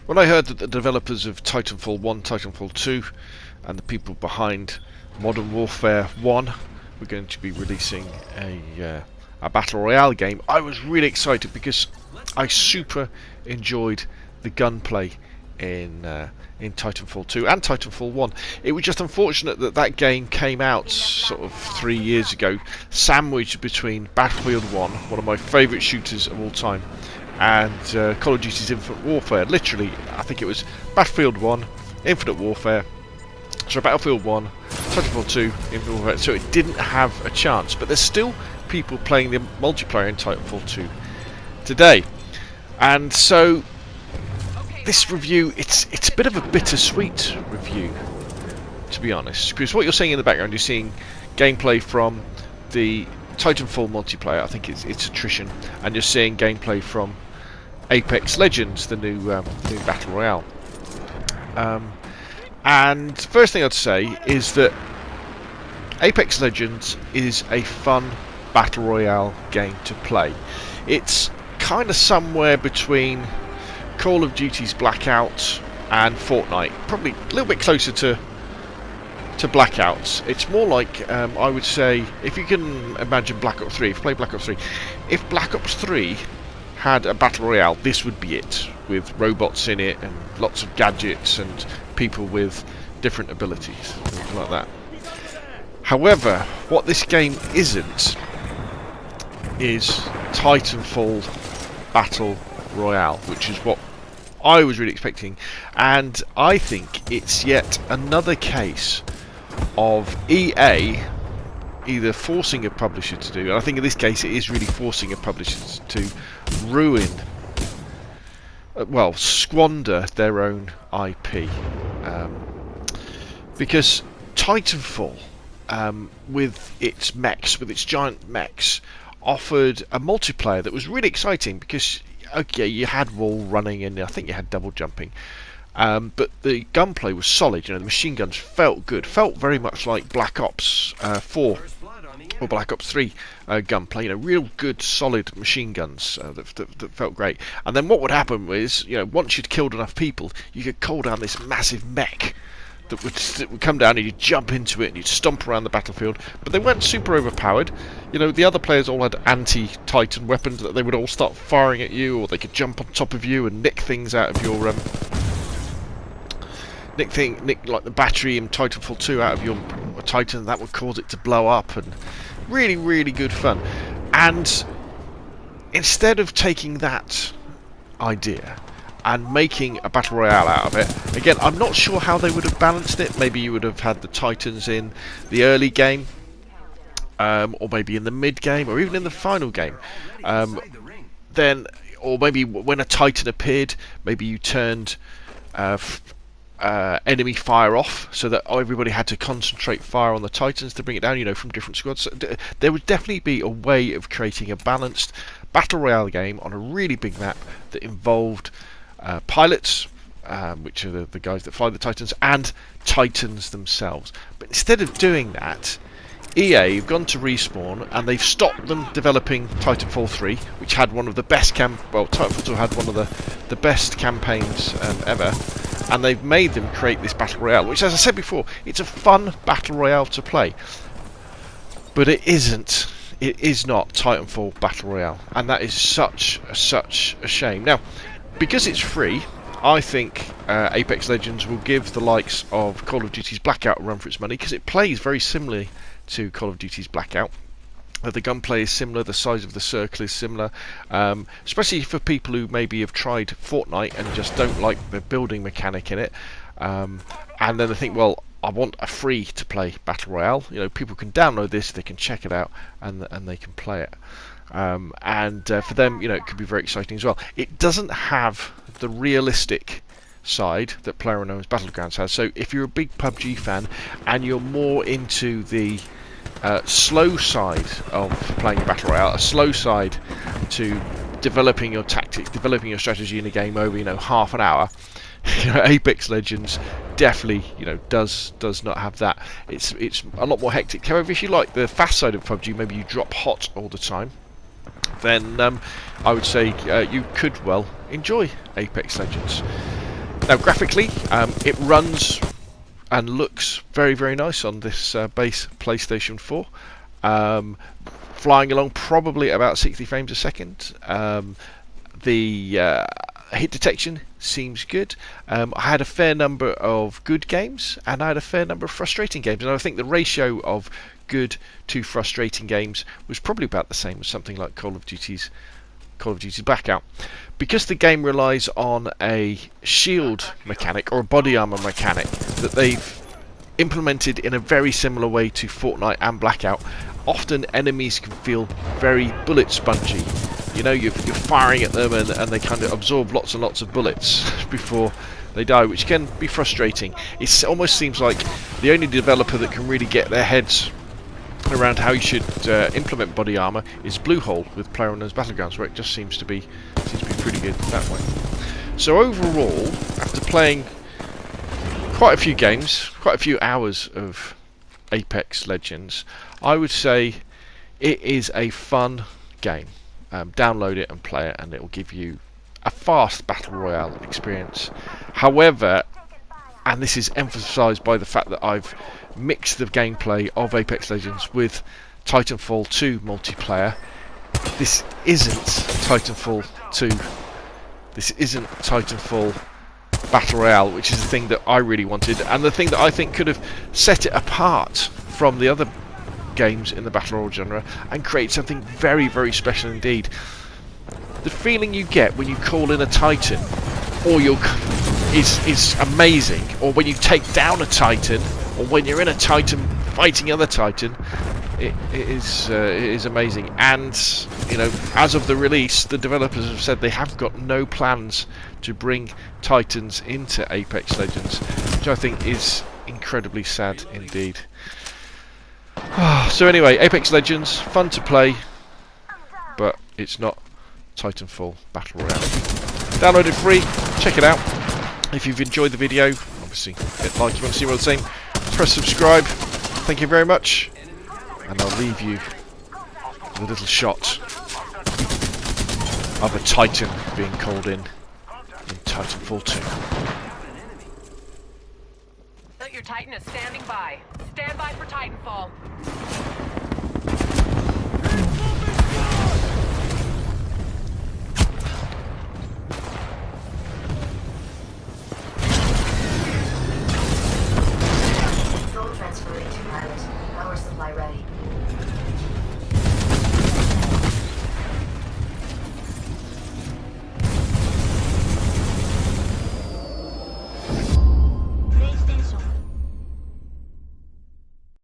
When I heard that the developers of Titanfall 1, Titanfall 2 and the people behind Modern Warfare 1 were going to be releasing a Battle Royale game, I was really excited because I super enjoyed the gunplay in Titanfall 2 and Titanfall 1. It was just unfortunate that that game came out sort of 3 years ago, sandwiched between Battlefield 1, one of my favourite shooters of all time, and Call of Duty's Infinite Warfare. Literally, I think it was Battlefield 1, Infinite Warfare, so Battlefield 1, Titanfall 2, Infinite Warfare, so it didn't have a chance. But there's still people playing the multiplayer in Titanfall 2 today. And so this review, it's a bit of a bittersweet review, to be honest, because what you're seeing in the background, you're seeing gameplay from the Titanfall multiplayer, I think it's attrition, and you're seeing gameplay from Apex Legends, the new Battle Royale. And first thing I'd say is that Apex Legends is a fun Battle Royale game to play. It's kind of somewhere between Call of Duty's Blackout and Fortnite, probably a little bit closer to Blackouts. It's more like, I would say, if you can imagine Black Ops 3, if you play Black Ops 3, if Black Ops 3 had a Battle Royale, this would be it, with robots in it and lots of gadgets and people with different abilities, things like that. However, what this game isn't is Titanfall Battle Royale, which is what I was really expecting, and I think it's yet another case of EA either forcing a publisher to do, and I think in this case it is really forcing a publisher to ruin, well, squander their own IP, because Titanfall, with its mechs, with its giant mechs, offered a multiplayer that was really exciting because, okay, you had wall running and I think you had double jumping, but the gunplay was solid. You know, the machine guns felt good, felt very much like Black Ops 4 or Black Ops 3 gunplay. You know, real good, solid machine guns that felt great. And then what would happen was, you know, once you'd killed enough people, you could call down this massive mech that would come down and you'd jump into it and you'd stomp around the battlefield. But they weren't super overpowered. You know, the other players all had anti-Titan weapons that they would all start firing at you, or they could jump on top of you and nick things out of your nick like the battery in Titanfall 2 out of your Titan. That would cause it to blow up, and really, really good fun. And instead of taking that idea and making a Battle Royale out of it, again, I'm not sure how they would have balanced it. Maybe you would have had the Titans in the early game, or maybe in the mid game, or even in the final game. Then, or maybe when a Titan appeared, maybe you turned enemy fire off, so that everybody had to concentrate fire on the Titans to bring it down, you know, from different squads. So there would definitely be a way of creating a balanced Battle Royale game on a really big map that involved pilots, which are the guys that fly the Titans, and Titans themselves. But instead of doing that, EA have gone to Respawn and they've stopped them developing Titanfall 3, which had one of the best Titanfall 2 had one of the best campaigns ever, and they've made them create this Battle Royale, which, as I said before, it's a fun Battle Royale to play. But it isn't. It is not Titanfall Battle Royale, and that is such a shame. Now, because it's free, I think Apex Legends will give the likes of Call of Duty's Blackout a run for its money, because it plays very similarly to Call of Duty's Blackout. The gunplay is similar, the size of the circle is similar, especially for people who maybe have tried Fortnite and just don't like the building mechanic in it, and then they think, well, I want a free-to-play Battle Royale. You know, people can download this, they can check it out, and they can play it. For them, you know, it could be very exciting as well. It doesn't have the realistic side that PlayerUnknown's Battlegrounds has. So if you're a big PUBG fan and you're more into the slow side of playing Battle Royale, a slow side to developing your tactics, developing your strategy in a game over, you know, half an hour, you know, Apex Legends definitely, you know, does not have that. It's a lot more hectic. However, if you like the fast side of PUBG, maybe you drop hot all the time, then I would say you could well enjoy Apex Legends. Now graphically, it runs and looks very, very nice on this base PlayStation 4. Flying along probably about 60 frames a second. The hit detection seems good. I had a fair number of good games and I had a fair number of frustrating games, and I think the ratio of good to frustrating games was probably about the same as something like Call of Duty's Blackout. Because the game relies on a shield mechanic or a body armor mechanic that they've implemented in a very similar way to Fortnite and Blackout, often enemies can feel very bullet spongy. You know, you're firing at them and they kind of absorb lots and lots of bullets before they die, which can be frustrating. It almost seems like the only developer that can really get their heads around how you should implement body armor is Bluehole with PlayerUnknown's Battlegrounds, where it just seems to be pretty good that way. So overall, after playing quite a few games, quite a few hours of Apex Legends, I would say it is a fun game. Download it and play it, and it will give you a fast battle royale experience. However, and this is emphasised by the fact that I've mixed the gameplay of Apex Legends with Titanfall 2 multiplayer, this isn't Titanfall 2. This isn't Titanfall Battle Royale, which is the thing that I really wanted, and the thing that I think could have set it apart from the other games in the Battle Royale genre and create something very, very special indeed. The feeling you get when you call in a Titan is amazing, or when you take down a Titan, or when you're in a Titan fighting other Titan. It is amazing. And you know, as of the release, the developers have said they have got no plans to bring Titans into Apex Legends, which I think is incredibly sad indeed. So anyway, Apex Legends, fun to play, but it's not Titanfall Battle Royale. Download it free, check it out. If you've enjoyed the video, obviously hit like if you want to see more of the same. Press subscribe. Thank you very much, and I'll leave you with a little shot of a Titan being called in Titanfall 2. Your Titan is standing by. Stand by for Titanfall.